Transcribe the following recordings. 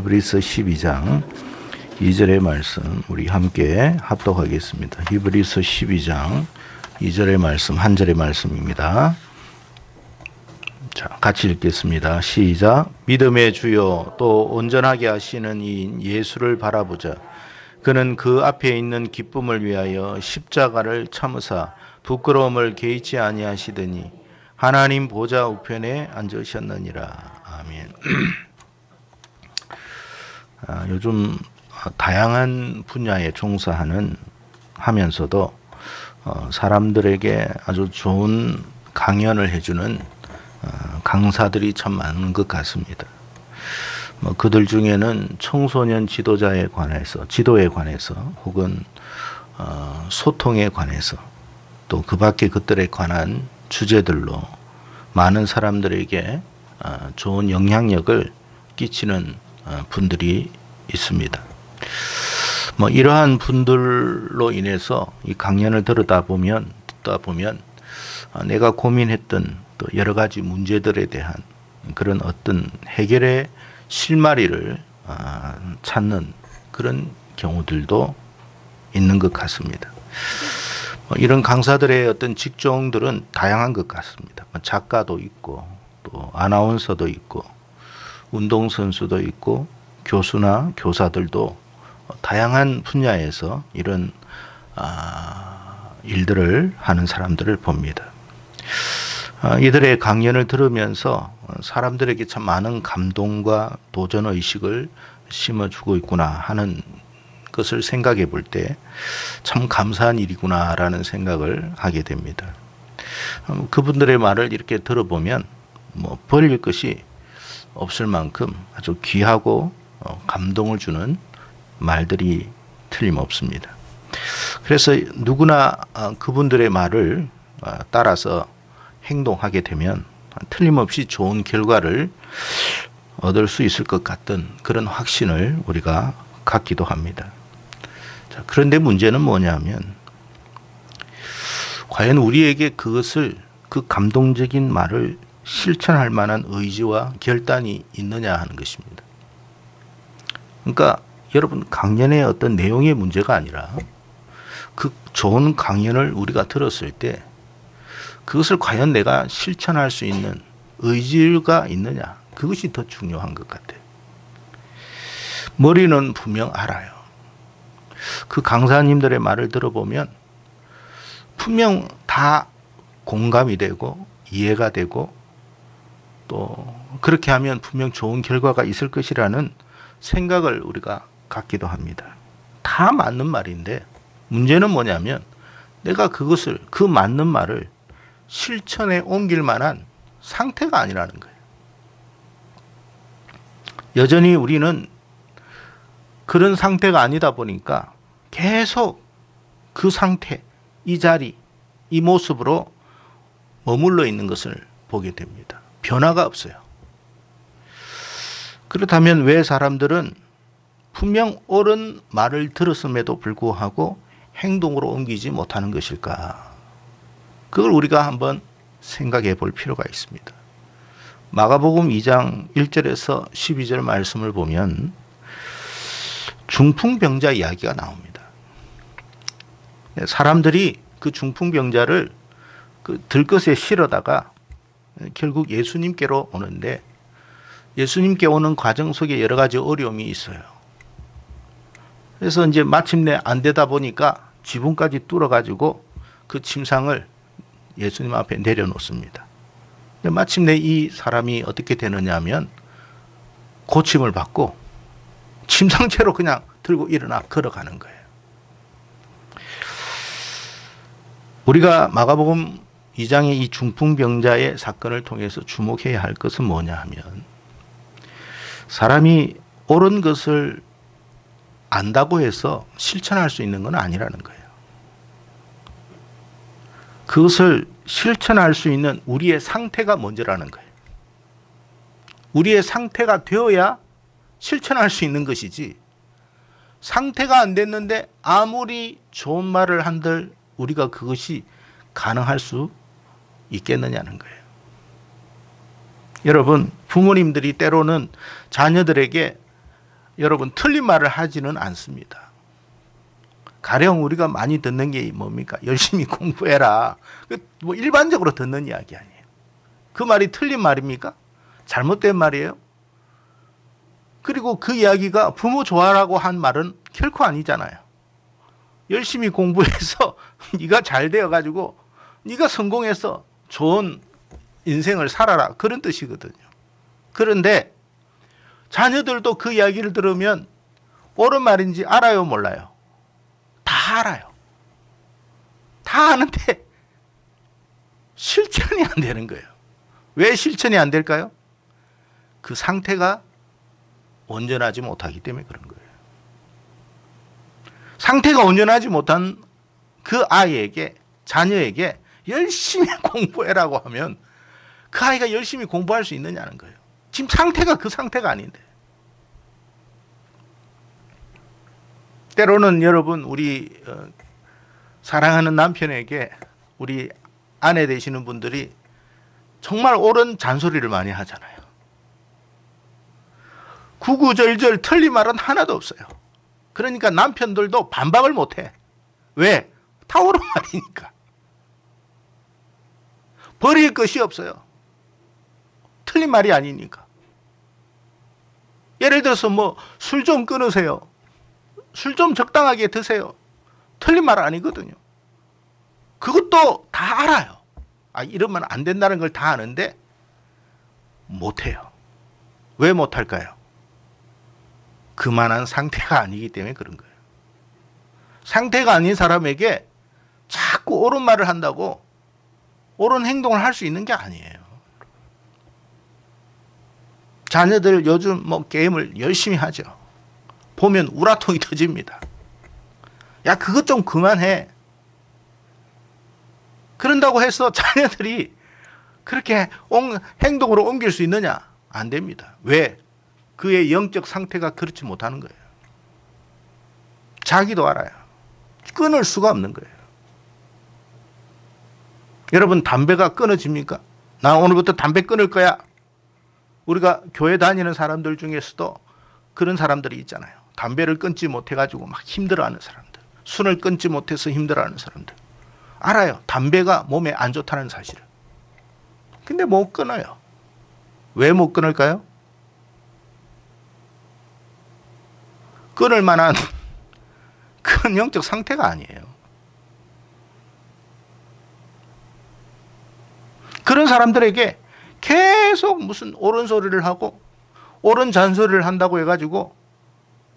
히브리서 12장 2절의 말씀 우리 함께 합독하겠습니다. 히브리서 12장 2절의 말씀, 한 절의 말씀입니다. 자, 같이 읽겠습니다. 시작. 믿음의 주요 또 온전하게 하시는 이인 예수를 바라보자. 그는 그 앞에 있는 기쁨을 위하여 십자가를 참으사 부끄러움을 개의치 아니하시더니 하나님 보좌 우편에 앉으셨느니라. 아멘. 요즘 다양한 분야에 하면서도 사람들에게 아주 좋은 강연을 해주는 강사들이 참 많은 것 같습니다. 그들 중에는 청소년 지도에 관해서 혹은 소통에 관해서 또 그 밖에 그들에 관한 주제들로 많은 사람들에게 좋은 영향력을 끼치는 분들이 있습니다. 이러한 분들로 인해서 이 강연을 듣다 보면 내가 고민했던 또 여러 가지 문제들에 대한 그런 어떤 해결의 실마리를 찾는 그런 경우들도 있는 것 같습니다. 이런 강사들의 어떤 직종들은 다양한 것 같습니다. 작가도 있고 또 아나운서도 있고 운동선수도 있고 교수나 교사들도 다양한 분야에서 이런 일들을 하는 사람들을 봅니다. 이들의 강연을 들으면서 사람들에게 참 많은 감동과 도전의식을 심어주고 있구나 하는 것을 생각해 볼 때 참 감사한 일이구나라는 생각을 하게 됩니다. 그분들의 말을 이렇게 들어보면 버릴 것이 없을 만큼 아주 귀하고 감동을 주는 말들이 틀림없습니다. 그래서 누구나 그분들의 말을 따라서 행동하게 되면 틀림없이 좋은 결과를 얻을 수 있을 것 같은 그런 확신을 우리가 갖기도 합니다. 자, 그런데 문제는 뭐냐면 과연 우리에게 그 감동적인 말을 실천할 만한 의지와 결단이 있느냐 하는 것입니다. 그러니까 여러분, 강연의 어떤 내용의 문제가 아니라 그 좋은 강연을 우리가 들었을 때 그것을 과연 내가 실천할 수 있는 의지가 있느냐, 그것이 더 중요한 것 같아요. 머리는 분명 알아요. 그 강사님들의 말을 들어보면 분명 다 공감이 되고 이해가 되고 또 그렇게 하면 분명 좋은 결과가 있을 것이라는 생각을 우리가 갖기도 합니다. 다 맞는 말인데 문제는 뭐냐면 내가 그 맞는 말을 실천에 옮길 만한 상태가 아니라는 거예요. 여전히 우리는 그런 상태가 아니다 보니까 계속 그 상태, 이 자리, 이 모습으로 머물러 있는 것을 보게 됩니다. 변화가 없어요. 그렇다면 왜 사람들은 분명 옳은 말을 들었음에도 불구하고 행동으로 옮기지 못하는 것일까? 그걸 우리가 한번 생각해 볼 필요가 있습니다. 마가복음 2장 1절에서 12절 말씀을 보면 중풍병자 이야기가 나옵니다. 사람들이 그 중풍병자를 그 들것에 실어다가 결국 예수님께로 오는데 예수님께 오는 과정 속에 여러 가지 어려움이 있어요. 그래서 이제 마침내 안 되다 보니까 지붕까지 뚫어가지고 그 침상을 예수님 앞에 내려놓습니다. 근데 마침내 이 사람이 어떻게 되느냐 하면 고침을 받고 침상채로 그냥 들고 일어나 걸어가는 거예요. 우리가 마가복음 2장의 이 중풍병자의 사건을 통해서 주목해야 할 것은 뭐냐 하면 사람이 옳은 것을 안다고 해서 실천할 수 있는 건 아니라는 거예요. 그것을 실천할 수 있는 우리의 상태가 먼저라는 거예요. 우리의 상태가 되어야 실천할 수 있는 것이지 상태가 안 됐는데 아무리 좋은 말을 한들 우리가 그것이 가능할 수 있겠느냐는 거예요. 여러분, 부모님들이 때로는 자녀들에게 여러분 틀린 말을 하지는 않습니다. 가령 우리가 많이 듣는 게 뭡니까? 열심히 공부해라. 뭐 일반적으로 듣는 이야기 아니에요. 그 말이 틀린 말입니까? 잘못된 말이에요? 그리고 그 이야기가 부모 좋아라고 한 말은 결코 아니잖아요. 열심히 공부해서 네가 잘 되어가지고 네가 성공해서 좋은 인생을 살아라. 그런 뜻이거든요. 그런데 자녀들도 그 이야기를 들으면 옳은 말인지 알아요, 몰라요? 다 알아요. 다 아는데 실천이 안 되는 거예요. 왜 실천이 안 될까요? 그 상태가 온전하지 못하기 때문에 그런 거예요. 상태가 온전하지 못한 그 아이에게, 자녀에게 열심히 공부해라고 하면 그 아이가 열심히 공부할 수 있느냐는 거예요. 지금 상태가 그 상태가 아닌데. 때로는 여러분, 우리 사랑하는 남편에게 우리 아내 되시는 분들이 정말 옳은 잔소리를 많이 하잖아요. 구구절절 틀린 말은 하나도 없어요. 그러니까 남편들도 반박을 못해. 왜? 다 옳은 말이니까. 버릴 것이 없어요. 틀린 말이 아니니까. 예를 들어서 뭐 술 좀 끊으세요. 술 좀 적당하게 드세요. 틀린 말 아니거든요. 그것도 다 알아요. 아, 이러면 안 된다는 걸 다 아는데 못해요. 왜 못할까요? 그만한 상태가 아니기 때문에 그런 거예요. 상태가 아닌 사람에게 자꾸 옳은 말을 한다고 옳은 행동을 할 수 있는 게 아니에요. 자녀들 요즘 뭐 게임을 열심히 하죠. 보면 우라통이 터집니다. 야, 그것 좀 그만해. 그런다고 해서 자녀들이 그렇게 행동으로 옮길 수 있느냐? 안 됩니다. 왜? 그의 영적 상태가 그렇지 못하는 거예요. 자기도 알아요. 끊을 수가 없는 거예요. 여러분, 담배가 끊어집니까? 나 오늘부터 담배 끊을 거야. 우리가 교회 다니는 사람들 중에서도 그런 사람들이 있잖아요. 담배를 끊지 못해가지고 막 힘들어하는 사람들. 술을 끊지 못해서 힘들어하는 사람들. 알아요. 담배가 몸에 안 좋다는 사실을. 근데 못 끊어요. 왜 못 끊을까요? 끊을 만한 그런 영적 상태가 아니에요. 그런 사람들에게 계속 무슨 옳은 소리를 하고 옳은 잔소리를 한다고 해가지고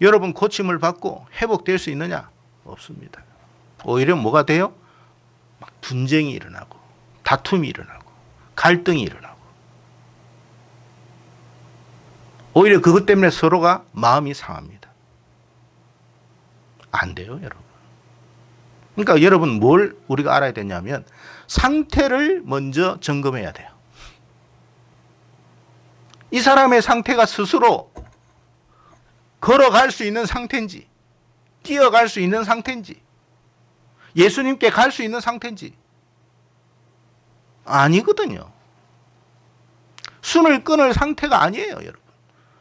여러분 고침을 받고 회복될 수 있느냐? 없습니다. 오히려 뭐가 돼요? 막 분쟁이 일어나고 다툼이 일어나고 갈등이 일어나고 오히려 그것 때문에 서로가 마음이 상합니다. 안 돼요, 여러분. 그러니까 여러분 뭘 우리가 알아야 되냐면 상태를 먼저 점검해야 돼요. 이 사람의 상태가 스스로 걸어갈 수 있는 상태인지 뛰어갈 수 있는 상태인지 예수님께 갈 수 있는 상태인지 아니거든요. 술을 끊을 상태가 아니에요, 여러분.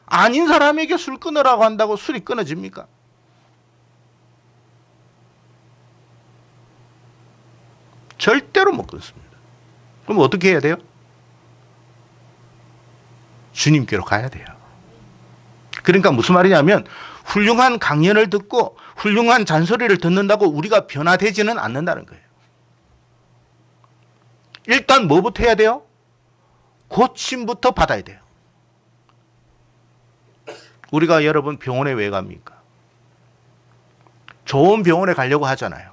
아닌 사람에게 술 끊으라고 한다고 술이 끊어집니까? 절대로 못 끊습니다. 그럼 어떻게 해야 돼요? 주님께로 가야 돼요. 그러니까 무슨 말이냐면 훌륭한 강연을 듣고 훌륭한 잔소리를 듣는다고 우리가 변화되지는 않는다는 거예요. 일단 뭐부터 해야 돼요? 고침부터 받아야 돼요. 우리가 여러분 병원에 왜 갑니까? 좋은 병원에 가려고 하잖아요.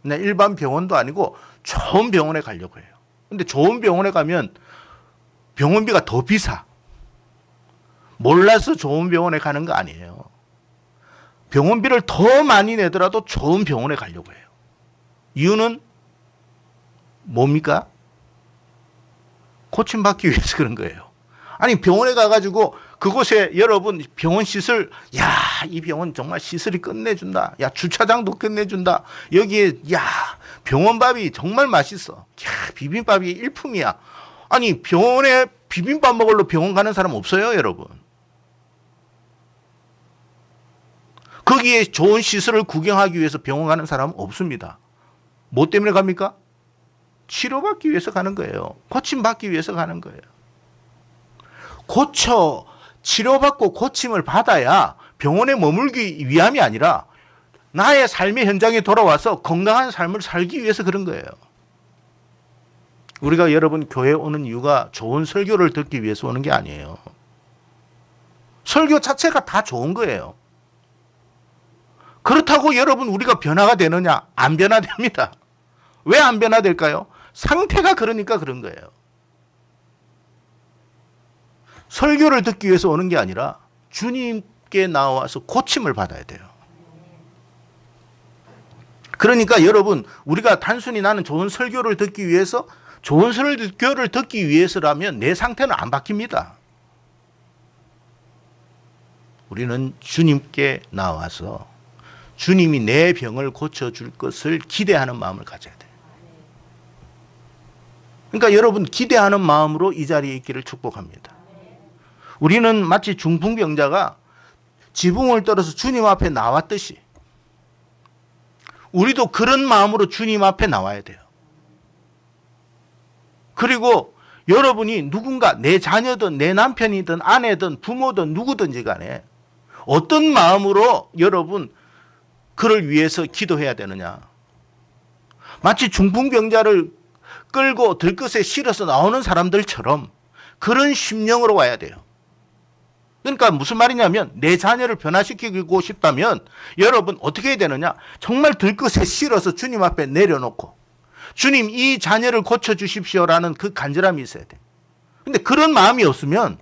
그냥 일반 병원도 아니고 좋은 병원에 가려고 해요. 근데 좋은 병원에 가면 병원비가 더 비싸. 몰라서 좋은 병원에 가는 거 아니에요. 병원비를 더 많이 내더라도 좋은 병원에 가려고 해요. 이유는 뭡니까? 고침받기 위해서 그런 거예요. 아니 병원에 가가지고 그곳에 여러분 병원 시설, 야, 이 병원 정말 시설이 끝내준다. 야, 주차장도 끝내준다. 여기에 야, 병원밥이 정말 맛있어. 야, 비빔밥이 일품이야. 아니 병원에 비빔밥 먹으러 병원 가는 사람 없어요, 여러분. 거기에 좋은 시설을 구경하기 위해서 병원 가는 사람은 없습니다. 뭐 때문에 갑니까? 치료받기 위해서 가는 거예요. 고침받기 위해서 가는 거예요. 치료받고 고침을 받아야 병원에 머물기 위함이 아니라 나의 삶의 현장에 돌아와서 건강한 삶을 살기 위해서 그런 거예요. 우리가 여러분 교회에 오는 이유가 좋은 설교를 듣기 위해서 오는 게 아니에요. 설교 자체가 다 좋은 거예요. 그렇다고 여러분 우리가 변화가 되느냐? 안 변화됩니다. 왜 안 변화될까요? 상태가 그러니까 그런 거예요. 설교를 듣기 위해서 오는 게 아니라 주님께 나와서 고침을 받아야 돼요. 그러니까 여러분 우리가 단순히 나는 좋은 설교를 듣기 위해서 좋은 설교를 듣기 위해서라면 내 상태는 안 바뀝니다. 우리는 주님께 나와서 주님이 내 병을 고쳐줄 것을 기대하는 마음을 가져야 돼요. 그러니까 여러분 기대하는 마음으로 이 자리에 있기를 축복합니다. 우리는 마치 중풍병자가 지붕을 떨어서 주님 앞에 나왔듯이 우리도 그런 마음으로 주님 앞에 나와야 돼요. 그리고 여러분이 누군가 내 자녀든 내 남편이든 아내든 부모든 누구든지 간에 어떤 마음으로 여러분 그를 위해서 기도해야 되느냐. 마치 중풍병자를 끌고 들것에 실어서 나오는 사람들처럼 그런 심령으로 와야 돼요. 그러니까 무슨 말이냐면 내 자녀를 변화시키고 싶다면 여러분 어떻게 해야 되느냐. 정말 들것에 실어서 주님 앞에 내려놓고 주님 이 자녀를 고쳐주십시오라는 그 간절함이 있어야 돼. 근데 그런 마음이 없으면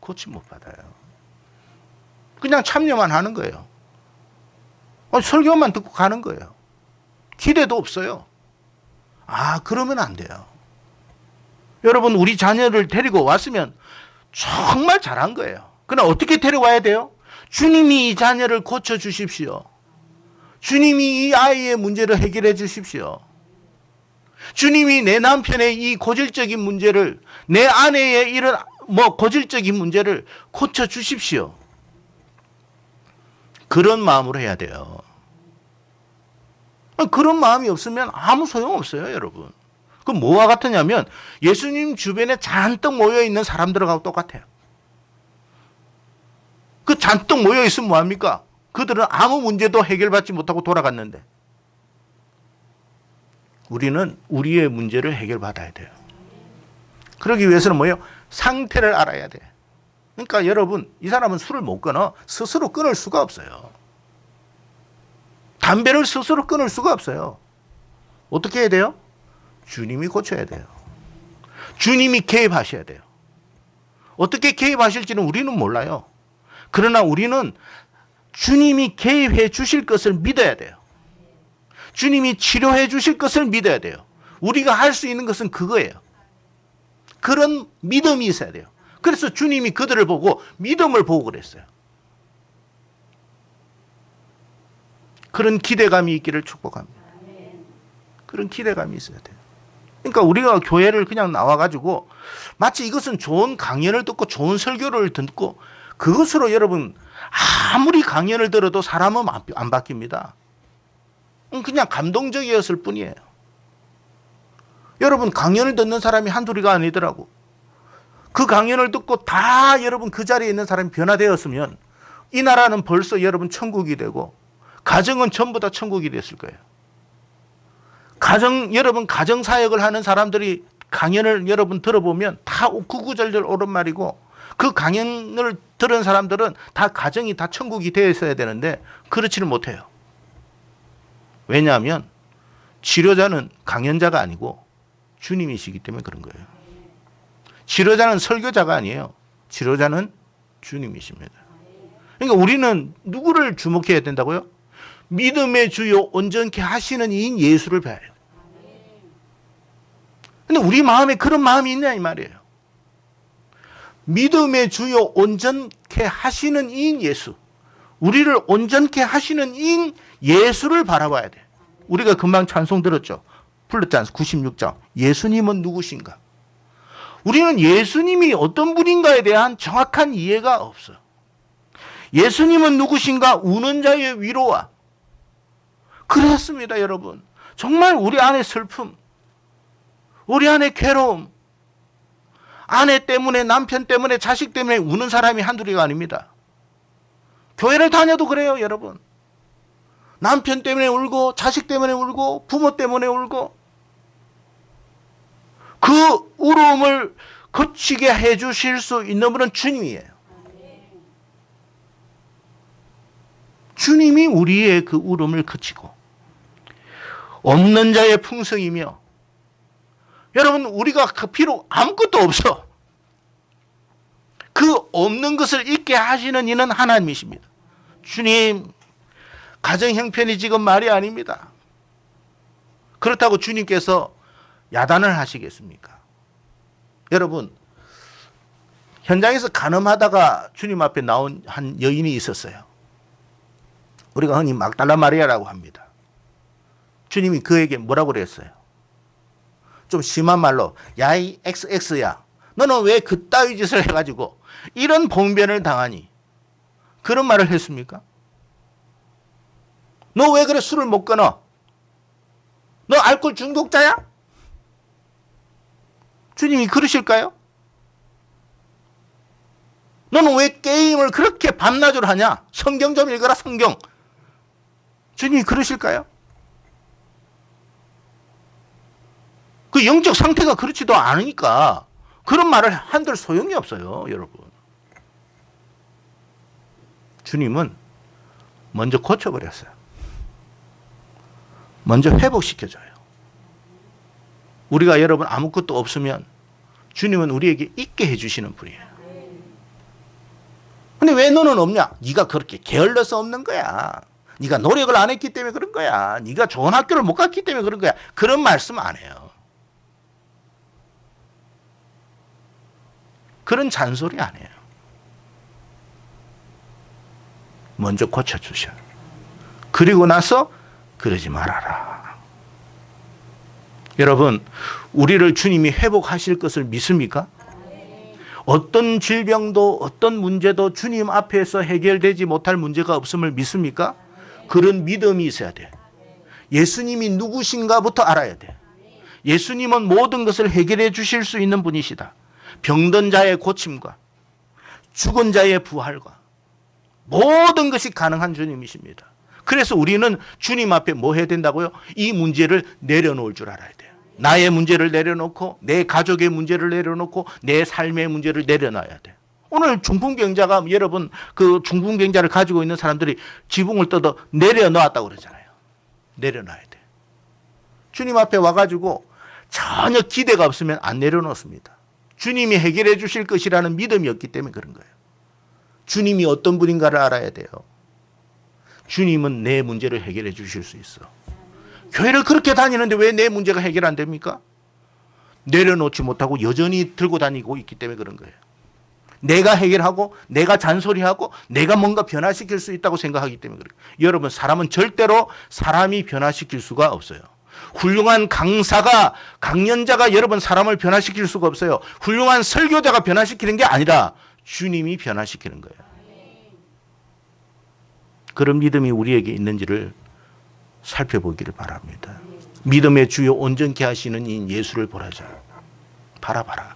고침 못 받아요. 그냥 참여만 하는 거예요. 설교만 듣고 가는 거예요. 기대도 없어요. 그러면 안 돼요. 여러분 우리 자녀를 데리고 왔으면 정말 잘한 거예요. 그러나 어떻게 데려와야 돼요? 주님이 이 자녀를 고쳐주십시오. 주님이 이 아이의 문제를 해결해 주십시오. 주님이 내 남편의 이 고질적인 문제를 내 아내의 이런 고질적인 문제를 고쳐주십시오. 그런 마음으로 해야 돼요. 그런 마음이 없으면 아무 소용없어요, 여러분. 그 뭐와 같으냐면 예수님 주변에 잔뜩 모여있는 사람들하고 똑같아요. 그 잔뜩 모여있으면 뭐합니까? 그들은 아무 문제도 해결받지 못하고 돌아갔는데 우리는 우리의 문제를 해결받아야 돼요. 그러기 위해서는 뭐예요? 상태를 알아야 돼. 그러니까 여러분 이 사람은 술을 못 끊어. 스스로 끊을 수가 없어요. 담배를 스스로 끊을 수가 없어요. 어떻게 해야 돼요? 주님이 고쳐야 돼요. 주님이 개입하셔야 돼요. 어떻게 개입하실지는 우리는 몰라요. 그러나 우리는 주님이 개입해 주실 것을 믿어야 돼요. 주님이 치료해 주실 것을 믿어야 돼요. 우리가 할 수 있는 것은 그거예요. 그런 믿음이 있어야 돼요. 그래서 주님이 그들을 보고 믿음을 보고 그랬어요. 그런 기대감이 있기를 축복합니다. 그런 기대감이 있어야 돼요. 그러니까 우리가 교회를 그냥 나와가지고 마치 이것은 좋은 강연을 듣고 좋은 설교를 듣고 그것으로 여러분 아무리 강연을 들어도 사람은 안 바뀝니다. 그냥 감동적이었을 뿐이에요. 여러분 강연을 듣는 사람이 한둘이가 아니더라고. 그 강연을 듣고 다 여러분 그 자리에 있는 사람이 변화되었으면 이 나라는 벌써 여러분 천국이 되고 가정은 전부 다 천국이 됐을 거예요. 여러분 가정사역을 하는 사람들이 강연을 여러분 들어보면 다 구구절절 옳은 말이고 그 강연을 들은 사람들은 다 가정이 다 천국이 되어 있어야 되는데 그렇지는 못해요. 왜냐하면 치료자는 강연자가 아니고 주님이시기 때문에 그런 거예요. 치료자는 설교자가 아니에요. 치료자는 주님이십니다. 그러니까 우리는 누구를 주목해야 된다고요? 믿음의 주요 온전케 하시는 이인 예수를 봐야 해요. 근데 우리 마음에 그런 마음이 있냐 이 말이에요. 믿음의 주요 온전케 하시는 이인 예수. 우리를 온전케 하시는 이인 예수를 바라봐야 돼. 우리가 금방 찬송 들었죠. 불렀지 않습니까? 96장. 예수님은 누구신가? 우리는 예수님이 어떤 분인가에 대한 정확한 이해가 없어. 예수님은 누구신가? 우는 자의 위로와. 그렇습니다, 여러분. 정말 우리 안에 슬픔, 우리 안에 괴로움, 아내 때문에, 남편 때문에, 자식 때문에 우는 사람이 한둘이가 아닙니다. 교회를 다녀도 그래요, 여러분. 남편 때문에 울고, 자식 때문에 울고, 부모 때문에 울고, 그 울음을 그치게 해주실 수 있는 분은 주님이에요. 주님이 우리의 그 울음을 그치고, 없는 자의 풍성이며, 여러분, 우리가 비록 아무것도 없어. 그 없는 것을 있게 하시는 이는 하나님이십니다. 주님, 가정 형편이 지금 말이 아닙니다. 그렇다고 주님께서 야단을 하시겠습니까? 여러분, 현장에서 간음하다가 주님 앞에 나온 한 여인이 있었어요. 우리가 흔히 막달라 마리아라고 합니다. 주님이 그에게 뭐라고 그랬어요? 좀 심한 말로, 야, 이 XX야, 너는 왜 그따위 짓을 해가지고 이런 봉변을 당하니? 그런 말을 했습니까? 너 왜 그래 술을 못 끊어? 너 알코올 중독자야? 주님이 그러실까요? 너는 왜 게임을 그렇게 밤낮으로 하냐? 성경 좀 읽어라, 성경. 주님이 그러실까요? 그 영적 상태가 그렇지도 않으니까 그런 말을 한들 소용이 없어요, 여러분. 주님은 먼저 고쳐버렸어요. 먼저 회복시켜줘요. 우리가 여러분 아무것도 없으면 주님은 우리에게 있게 해주시는 분이에요. 근데 왜 너는 없냐? 네가 그렇게 게을러서 없는 거야. 네가 노력을 안 했기 때문에 그런 거야. 네가 좋은 학교를 못 갔기 때문에 그런 거야. 그런 말씀 안 해요. 그런 잔소리 안 해요. 먼저 고쳐주셔. 그리고 나서 그러지 말아라. 여러분, 우리를 주님이 회복하실 것을 믿습니까? 어떤 질병도 어떤 문제도 주님 앞에서 해결되지 못할 문제가 없음을 믿습니까? 그런 믿음이 있어야 돼. 예수님이 누구신가부터 알아야 돼. 예수님은 모든 것을 해결해 주실 수 있는 분이시다. 병든 자의 고침과 죽은 자의 부활과 모든 것이 가능한 주님이십니다. 그래서 우리는 주님 앞에 뭐 해야 된다고요? 이 문제를 내려놓을 줄 알아야 돼요. 나의 문제를 내려놓고 내 가족의 문제를 내려놓고 내 삶의 문제를 내려놔야 돼요. 오늘 중풍병자가 여러분 그 중풍병자를 가지고 있는 사람들이 지붕을 뜯어 내려놓았다고 그러잖아요. 내려놔야 돼요. 주님 앞에 와가지고 전혀 기대가 없으면 안 내려놓습니다. 주님이 해결해 주실 것이라는 믿음이 없기 때문에 그런 거예요. 주님이 어떤 분인가를 알아야 돼요. 주님은 내 문제를 해결해 주실 수 있어. 교회를 그렇게 다니는데 왜 내 문제가 해결 안 됩니까? 내려놓지 못하고 여전히 들고 다니고 있기 때문에 그런 거예요. 내가 해결하고 내가 잔소리하고 내가 뭔가 변화시킬 수 있다고 생각하기 때문에 그래요. 여러분, 사람은 절대로 사람이 변화시킬 수가 없어요. 훌륭한 강사가, 강연자가 여러분 사람을 변화시킬 수가 없어요. 훌륭한 설교자가 변화시키는 게 아니라 주님이 변화시키는 거예요. 그런 믿음이 우리에게 있는지를 살펴보기를 바랍니다. 믿음의 주요 온전케 하시는 이 예수를 보라자. 바라봐라.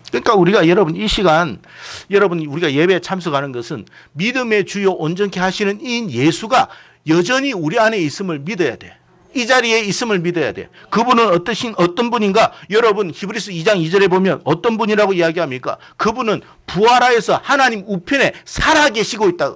그러니까 우리가 여러분 이 시간 여러분 우리가 예배에 참석하는 것은 믿음의 주요 온전케 하시는 이 예수가 여전히 우리 안에 있음을 믿어야 돼. 이 자리에 있음을 믿어야 돼. 그분은 어떤 분인가? 여러분 히브리서 2장 2절에 보면 어떤 분이라고 이야기합니까? 그분은 부활하여서 하나님 우편에 살아계시고 있다.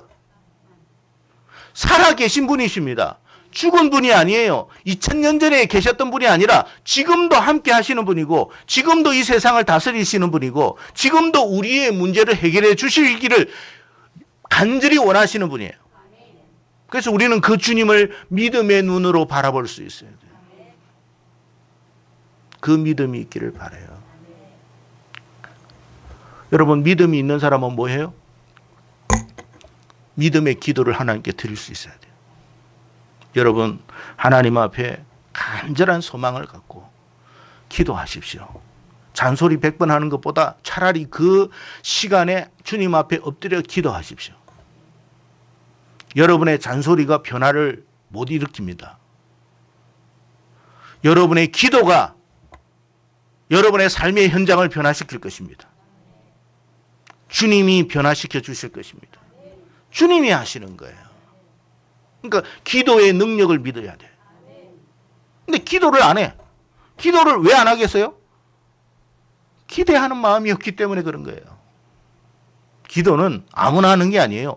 살아계신 분이십니다. 죽은 분이 아니에요. 2000년 전에 계셨던 분이 아니라 지금도 함께 하시는 분이고 지금도 이 세상을 다스리시는 분이고 지금도 우리의 문제를 해결해 주시기를 간절히 원하시는 분이에요. 그래서 우리는 그 주님을 믿음의 눈으로 바라볼 수 있어야 돼요. 그 믿음이 있기를 바라요. 여러분, 믿음이 있는 사람은 뭐예요? 믿음의 기도를 하나님께 드릴 수 있어야 돼요. 여러분, 하나님 앞에 간절한 소망을 갖고 기도하십시오. 잔소리 100번 하는 것보다 차라리 그 시간에 주님 앞에 엎드려 기도하십시오. 여러분의 잔소리가 변화를 못 일으킵니다. 여러분의 기도가 여러분의 삶의 현장을 변화시킬 것입니다. 주님이 변화시켜 주실 것입니다. 주님이 하시는 거예요. 그러니까 기도의 능력을 믿어야 돼. 근데 기도를 안 해. 기도를 왜 안 하겠어요? 기대하는 마음이 없기 때문에 그런 거예요. 기도는 아무나 하는 게 아니에요.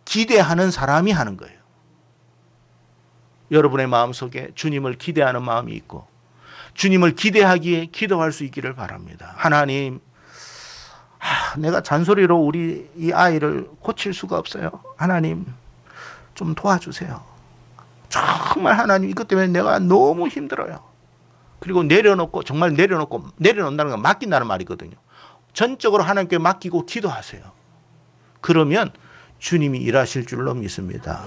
기대하는 사람이 하는 거예요. 여러분의 마음속에 주님을 기대하는 마음이 있고 주님을 기대하기에 기도할 수 있기를 바랍니다. 하나님, 내가 잔소리로 우리 이 아이를 고칠 수가 없어요. 하나님, 좀 도와주세요. 정말 하나님, 이것 때문에 내가 너무 힘들어요. 그리고 내려놓고, 정말 내려놓는다는 건 맡긴다는 말이거든요. 전적으로 하나님께 맡기고 기도하세요. 그러면 주님이 일하실 줄로 믿습니다.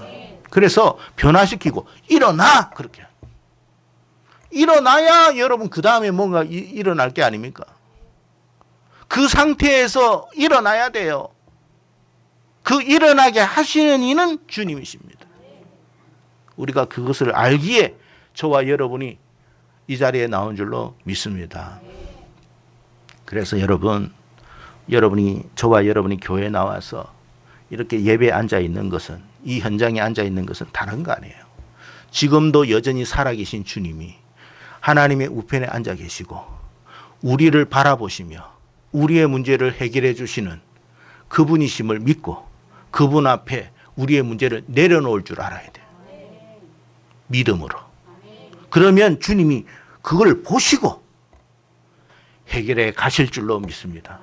그래서 변화시키고 일어나! 그렇게. 일어나야 여러분 그 다음에 뭔가 일어날 게 아닙니까? 그 상태에서 일어나야 돼요. 그 일어나게 하시는 이는 주님이십니다. 우리가 그것을 알기에 저와 여러분이 이 자리에 나온 줄로 믿습니다. 그래서 여러분이 저와 여러분이 교회에 나와서 이렇게 예배에 앉아 있는 것은, 이 현장에 앉아 있는 것은 다른 거 아니에요. 지금도 여전히 살아계신 주님이 하나님의 우편에 앉아 계시고 우리를 바라보시며 우리의 문제를 해결해 주시는 그분이심을 믿고 그분 앞에 우리의 문제를 내려놓을 줄 알아야 돼요. 믿음으로. 그러면 주님이 그걸 보시고 해결해 가실 줄로 믿습니다.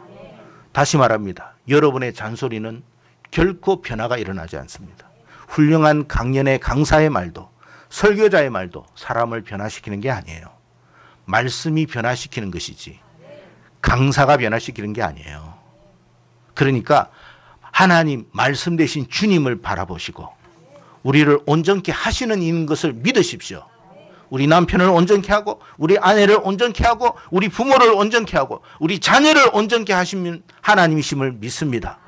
다시 말합니다. 여러분의 잔소리는 결코 변화가 일어나지 않습니다. 훌륭한 강연의 강사의 말도 설교자의 말도 사람을 변화시키는 게 아니에요. 말씀이 변화시키는 것이지 강사가 변화시키는 게 아니에요. 그러니까 하나님 말씀 대신 주님을 바라보시고 우리를 온전케 하시는 이인 것을 믿으십시오. 우리 남편을 온전케 하고 우리 아내를 온전케 하고 우리 부모를 온전케 하고 우리 자녀를 온전케 하시는 하나님이심을 믿습니다.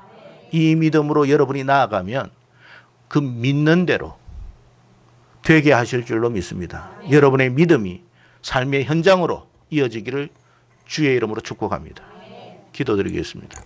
이 믿음으로 여러분이 나아가면 그 믿는 대로 되게 하실 줄로 믿습니다. 여러분의 믿음이 삶의 현장으로 이어지기를 주의 이름으로 축복합니다. 기도드리겠습니다.